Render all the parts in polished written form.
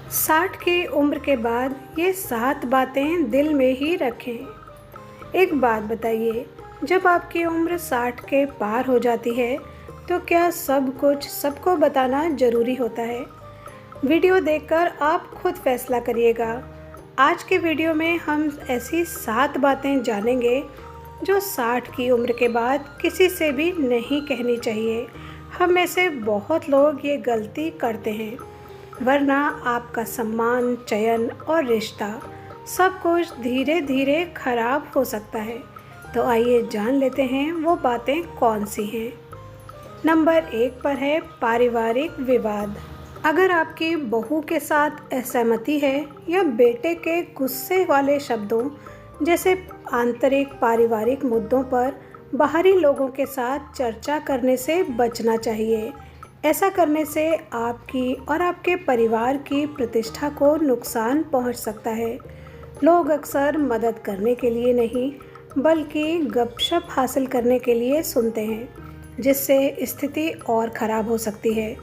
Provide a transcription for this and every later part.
60 की उम्र के बाद ये 7 बातें दिल में ही रखें। एक बात बताइए, जब आपकी उम्र 60 के पार हो जाती है, तो क्या सब कुछ सबको बताना ज़रूरी होता है? वीडियो देखकर आप खुद फैसला करिएगा। आज के वीडियो में हम ऐसी 7 बातें जानेंगे जो 60 की उम्र के बाद किसी से भी नहीं कहनी चाहिए। हम में से बहुत लोग ये गलती करते हैं, वरना आपका सम्मान, चयन और रिश्ता सब कुछ धीरे धीरे खराब हो सकता है। तो आइए जान लेते हैं वो बातें कौन सी हैं। नंबर 1 पर है पारिवारिक विवाद। अगर आपकी बहू के साथ असहमति है या बेटे के गुस्से वाले शब्दों जैसे आंतरिक पारिवारिक मुद्दों पर बाहरी लोगों के साथ चर्चा करने से बचना चाहिए। ऐसा करने से आपकी और आपके परिवार की प्रतिष्ठा को नुकसान पहुंच सकता है। लोग अक्सर मदद करने के लिए नहीं, बल्कि गपशप हासिल करने के लिए सुनते हैं, जिससे स्थिति और खराब हो सकती है।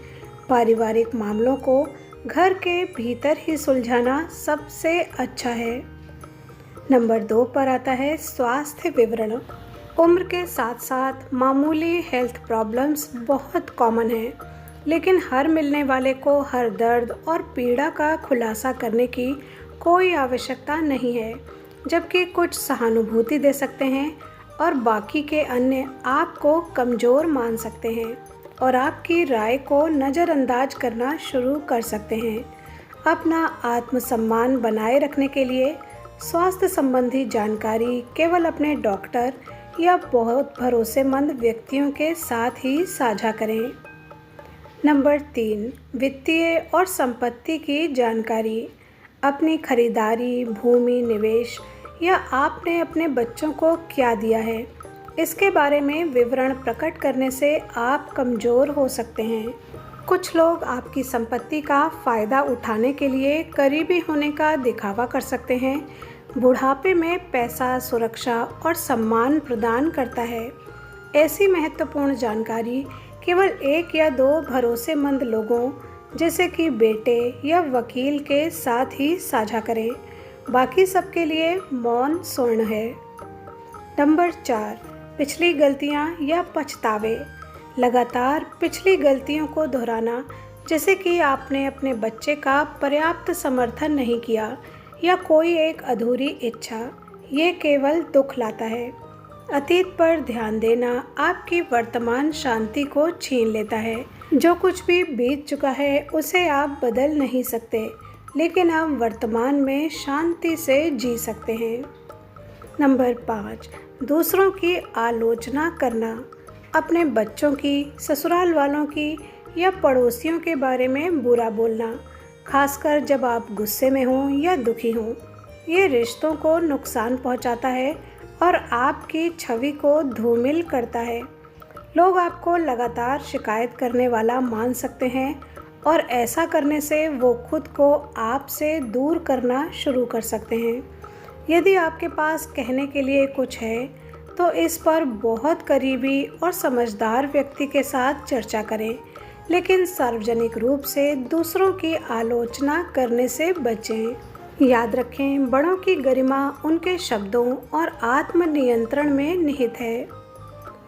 पारिवारिक मामलों को घर के भीतर ही सुलझाना सबसे अच्छा है। नंबर 2 पर आता है स्वास्थ्य विवरण। उम्र के साथ साथ मामूली हेल्थ प्रॉब्लम्स बहुत कॉमन हैं, लेकिन हर मिलने वाले को हर दर्द और पीड़ा का खुलासा करने की कोई आवश्यकता नहीं है, जबकि कुछ सहानुभूति दे सकते हैं और बाकी के अन्य आपको कमज़ोर मान सकते हैं और आपकी राय को नज़रअंदाज करना शुरू कर सकते हैं। अपना आत्मसम्मान बनाए रखने के लिए स्वास्थ्य संबंधी जानकारी केवल अपने डॉक्टर या बहुत भरोसेमंद व्यक्तियों के साथ ही साझा करें। नंबर 3, वित्तीय और संपत्ति की जानकारी। अपनी खरीदारी, भूमि, निवेश या आपने अपने बच्चों को क्या दिया है, इसके बारे में विवरण प्रकट करने से आप कमज़ोर हो सकते हैं। कुछ लोग आपकी संपत्ति का फ़ायदा उठाने के लिए करीबी होने का दिखावा कर सकते हैं। बुढ़ापे में पैसा सुरक्षा और सम्मान प्रदान करता है। ऐसी महत्वपूर्ण जानकारी केवल 1 या 2 भरोसेमंद लोगों जैसे कि बेटे या वकील के साथ ही साझा करें। बाकी सबके लिए मौन स्वर्ण है। नंबर 4, पिछली गलतियां या पछतावे। लगातार पिछली गलतियों को दोहराना, जैसे कि आपने अपने बच्चे का पर्याप्त समर्थन नहीं किया या कोई एक अधूरी इच्छा, ये केवल दुख लाता है। अतीत पर ध्यान देना आपकी वर्तमान शांति को छीन लेता है। जो कुछ भी बीत चुका है उसे आप बदल नहीं सकते, लेकिन आप वर्तमान में शांति से जी सकते हैं। नंबर 5, दूसरों की आलोचना करना। अपने बच्चों की, ससुराल वालों की या पड़ोसियों के बारे में बुरा बोलना, खासकर जब आप गुस्से में हों या दुखी हों, ये रिश्तों को नुकसान पहुंचाता है और आपकी छवि को धूमिल करता है। लोग आपको लगातार शिकायत करने वाला मान सकते हैं और ऐसा करने से वो खुद को आपसे दूर करना शुरू कर सकते हैं। यदि आपके पास कहने के लिए कुछ है, तो इस पर बहुत करीबी और समझदार व्यक्ति के साथ चर्चा करें, लेकिन सार्वजनिक रूप से दूसरों की आलोचना करने से बचें। याद रखें, बड़ों की गरिमा उनके शब्दों और आत्मनियंत्रण में निहित है।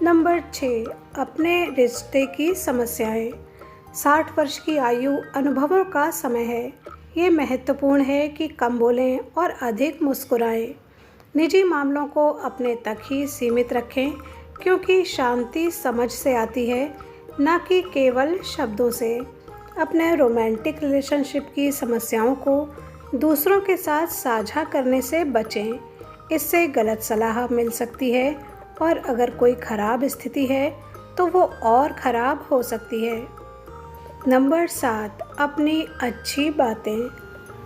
नंबर 6, अपने रिश्ते की समस्याएं। 60 वर्ष की आयु अनुभवों का समय है। ये महत्वपूर्ण है कि कम बोलें और अधिक मुस्कुराएं। निजी मामलों को अपने तक ही सीमित रखें, क्योंकि शांति समझ से आती है, न कि केवल शब्दों से। अपने रोमांटिक रिलेशनशिप की समस्याओं को दूसरों के साथ साझा करने से बचें। इससे गलत सलाह मिल सकती है और अगर कोई खराब स्थिति है तो वो और ख़राब हो सकती है। नंबर 7, अपनी अच्छी बातें।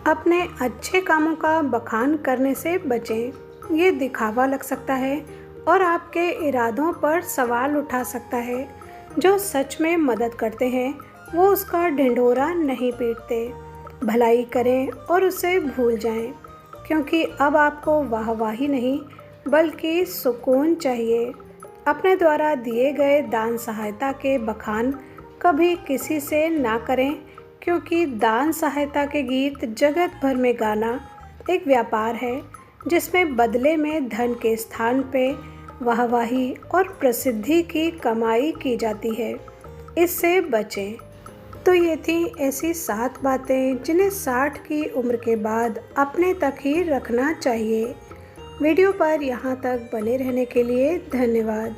अपने अच्छे कामों का बखान करने से बचें। ये दिखावा लग सकता है और आपके इरादों पर सवाल उठा सकता है। जो सच में मदद करते हैं वो उसका ढिंढोरा नहीं पीटते। भलाई करें और उसे भूल जाएं, क्योंकि अब आपको वाहवाही नहीं बल्कि सुकून चाहिए। अपने द्वारा दिए गए दान सहायता के बखान कभी किसी से ना करें, क्योंकि दान सहायता के गीत जगत भर में गाना एक व्यापार है जिसमें बदले में धन के स्थान पे वाहवाही और प्रसिद्धि की कमाई की जाती है। इससे बचें। तो ये थी ऐसी 7 बातें जिन्हें 60 की उम्र के बाद अपने तक ही रखना चाहिए। वीडियो पर यहाँ तक बने रहने के लिए धन्यवाद।